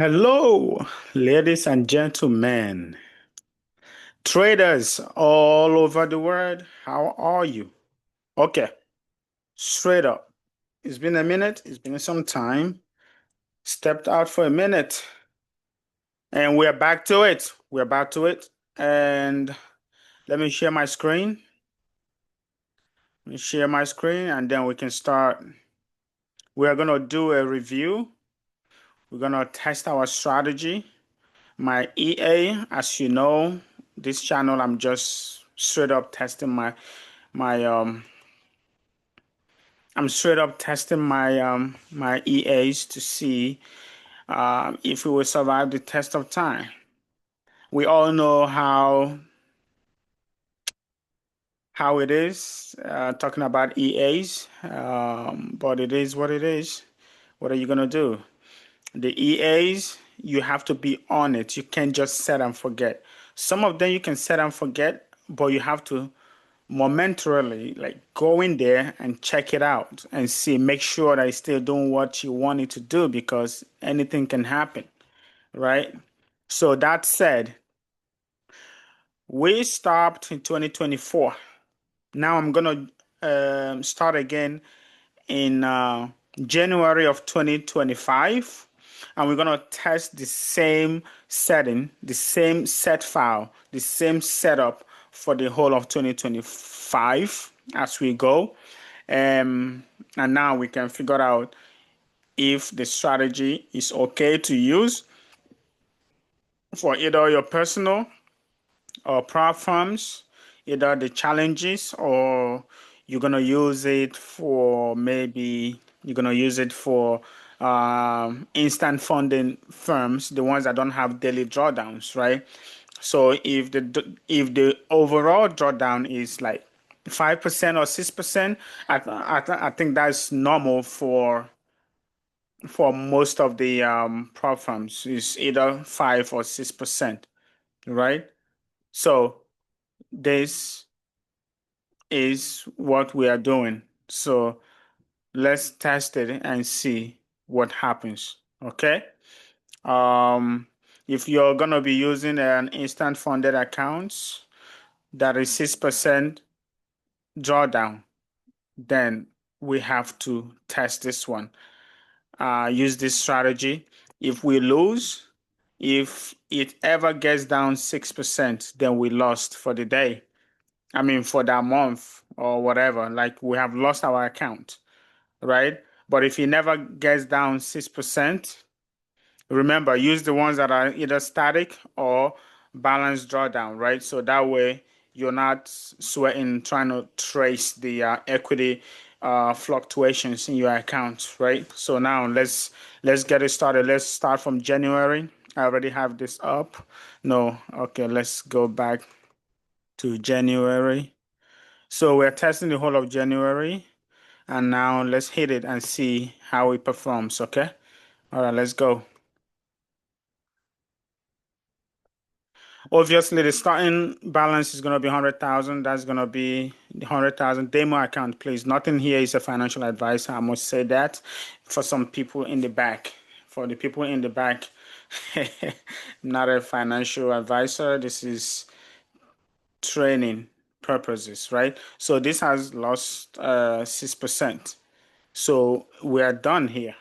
Hello, ladies and gentlemen, traders all over the world. How are you? Okay, straight up. It's been a minute, it's been some time. Stepped out for a minute, and we're back to it. We're back to it. And let me share my screen. Let me share my screen, and then we can start. We're going to do a review. We're going to test our strategy. My EA, as you know, this channel, I'm just straight up testing my I'm straight up testing my EAs to see if it will survive the test of time. We all know how it is talking about EAs, but it is what it is. What are you gonna do? The EAs, you have to be on it. You can't just set and forget. Some of them you can set and forget, but you have to momentarily like go in there and check it out and see, make sure that it's still doing what you want it to do because anything can happen, right? So that said, we stopped in 2024. Now I'm gonna start again in January of 2025, and we're gonna test the same setting, the same set file, the same setup for the whole of 2025 as we go. And now we can figure out if the strategy is okay to use for either your personal or prop firms, either the challenges or you're gonna use it for maybe you're gonna use it for instant funding firms, the ones that don't have daily drawdowns, right? So if the overall drawdown is like 5% or 6%, I think that's normal for most of the prop firms. Is either 5 or 6%, right? So this is what we are doing. So let's test it and see what happens. Okay. Um, if you're gonna be using an instant funded account that is 6% drawdown, then we have to test this one. Use this strategy. If we lose, if it ever gets down 6%, then we lost for the day. I mean, for that month or whatever, like we have lost our account, right? But if it never gets down 6%, remember, use the ones that are either static or balanced drawdown, right? So that way you're not sweating trying to trace the equity fluctuations in your account, right? So now let's get it started. Let's start from January. I already have this up. No, okay, let's go back to January. So we're testing the whole of January, and now let's hit it and see how it performs, okay? All right, let's go. Obviously, the starting balance is going to be 100,000. That's going to be the 100,000 demo account, please. Nothing here is a financial advice. I must say that for some people in the back. For the people in the back, not a financial advisor. This is training purposes, right? So this has lost 6%. So we are done here.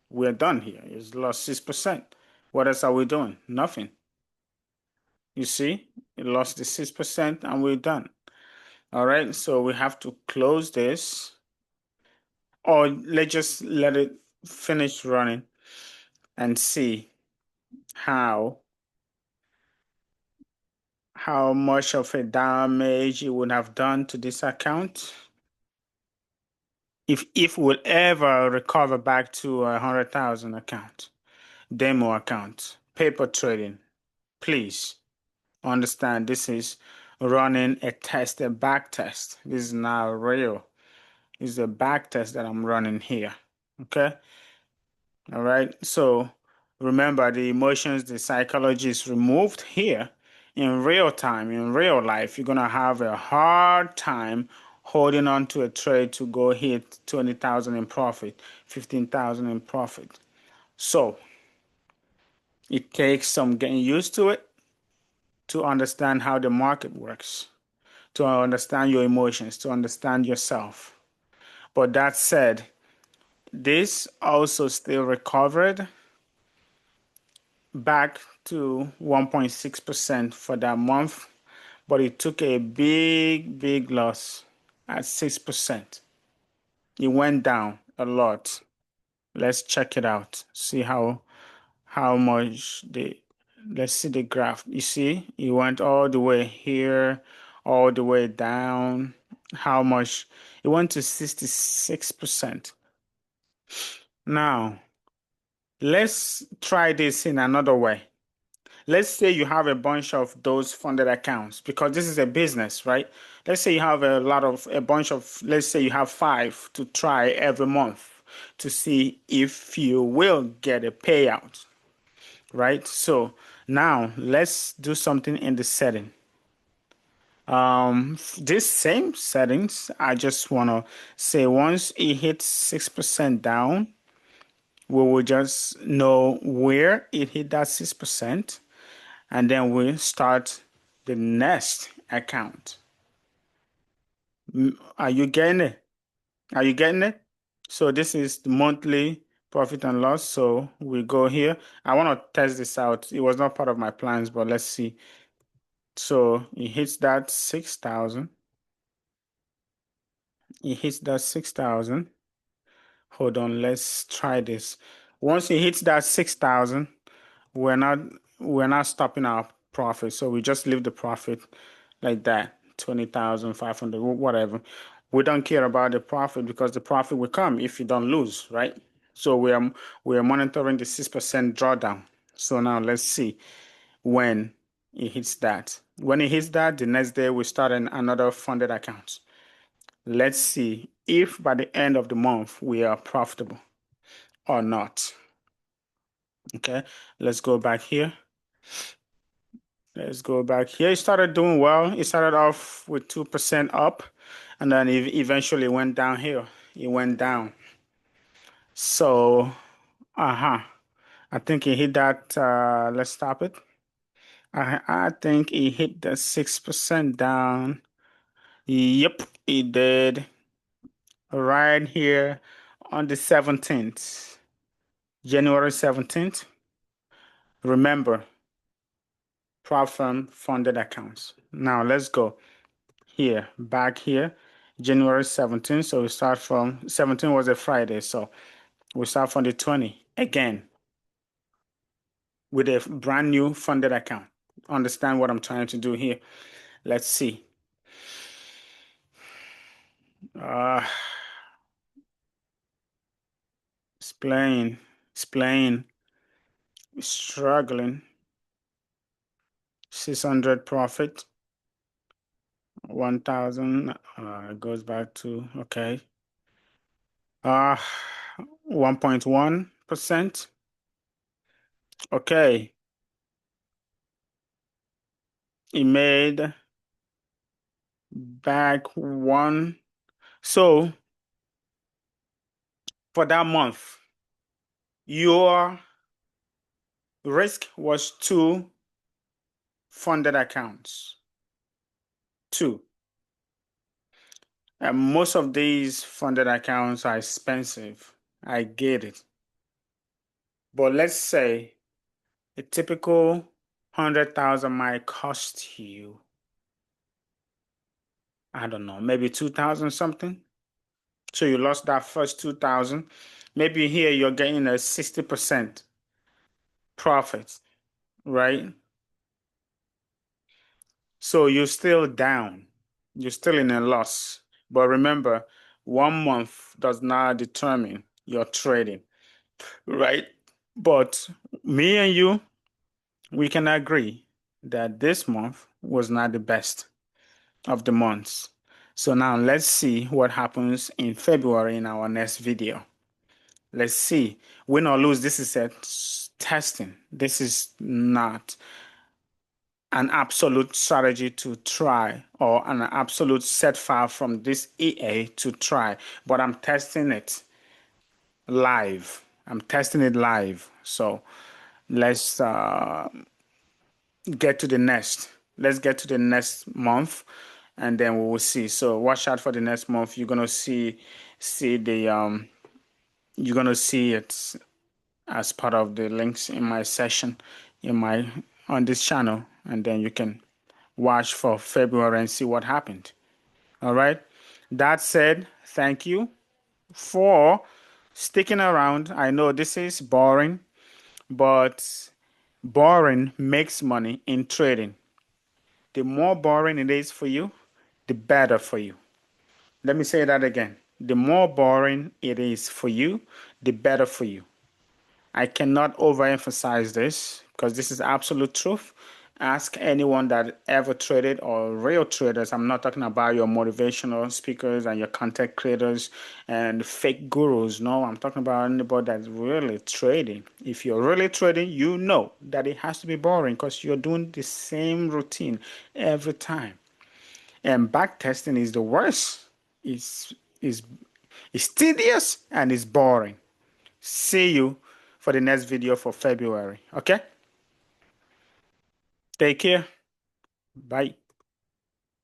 We're done here. It's lost 6%. What else are we doing? Nothing. You see, it lost the 6% and we're done. All right, so we have to close this, or let's just let it finish running and see how how much of a damage it would have done to this account if we'll ever recover back to 100,000 account, demo account, paper trading. Please understand this is running a test, a back test. This is not real. This is a back test that I'm running here. Okay. All right. So remember the emotions, the psychology is removed here in real time, in real life. You're going to have a hard time holding on to a trade to go hit 20,000 in profit, 15,000 in profit. So It takes some getting used to it to understand how the market works, to understand your emotions, to understand yourself. But that said, this also still recovered back to 1.6% for that month, but it took a big loss at 6%. It went down a lot. Let's check it out. See how much the let's see the graph. You see, it went all the way here, all the way down. How much? It went to 66%. Now, let's try this in another way. Let's say you have a bunch of those funded accounts because this is a business, right? Let's say you have a bunch of, let's say you have 5 to try every month to see if you will get a payout, right? So now let's do something in the setting. This same settings, I just want to say once it hits 6% down, we will just know where it hit that 6%, and then we start the next account. Are you getting it? Are you getting it? So this is the monthly profit and loss. So we go here. I want to test this out. It was not part of my plans, but let's see. So it hits that 6,000. It hits that 6,000. Hold on, let's try this. Once it hits that 6,000, we're not we're not stopping our profit. So we just leave the profit like that, 20,500, whatever. We don't care about the profit because the profit will come if you don't lose, right? So we are monitoring the 6% drawdown. So now let's see when it hits that. When it hits that, the next day we start another funded account. Let's see if by the end of the month we are profitable or not. Okay, let's go back here. Let's go back here. It started doing well. It started off with 2% up, and then it eventually went down here. It went down. So, I think it hit that. Let's stop it. I think it hit the 6% down. Yep, it did. Right here on the 17th, January 17th. Remember, profit funded accounts. Now let's go here, back here, January 17th. So we start from 17 was a Friday. So we start from the 20 again with a brand new funded account. Understand what I'm trying to do here. Let's see. Uh, explain, struggling. 600 profit, 1,000 goes back to okay. 1.1%. Okay. It made back one. So for that month, your risk was 2 funded accounts. 2. And most of these funded accounts are expensive. I get it. But let's say a typical 100,000 might cost you, I don't know, maybe 2,000 something. So you lost that first 2,000. Maybe here you're getting a 60% profit, right? So you're still down. You're still in a loss. But remember, 1 month does not determine your trading, right? But me and you, we can agree that this month was not the best of the months. So now let's see what happens in February in our next video. Let's see. Win or lose, this is a testing. This is not an absolute strategy to try or an absolute set file from this EA to try, but I'm testing it live. I'm testing it live. So let's get to the next. Let's get to the next month, and then we will see. So watch out for the next month. You're gonna see the you're gonna see it as part of the links in my session in my on this channel, and then you can watch for February and see what happened. All right. That said, thank you for sticking around. I know this is boring, but boring makes money in trading. The more boring it is for you, the better for you. Let me say that again. The more boring it is for you, the better for you. I cannot overemphasize this because this is absolute truth. Ask anyone that ever traded or real traders. I'm not talking about your motivational speakers and your content creators and fake gurus. No, I'm talking about anybody that's really trading. If you're really trading, you know that it has to be boring because you're doing the same routine every time. And backtesting is the worst. It's, it's, it's tedious and it's boring. See you for the next video for February. Okay? Take care. Bye.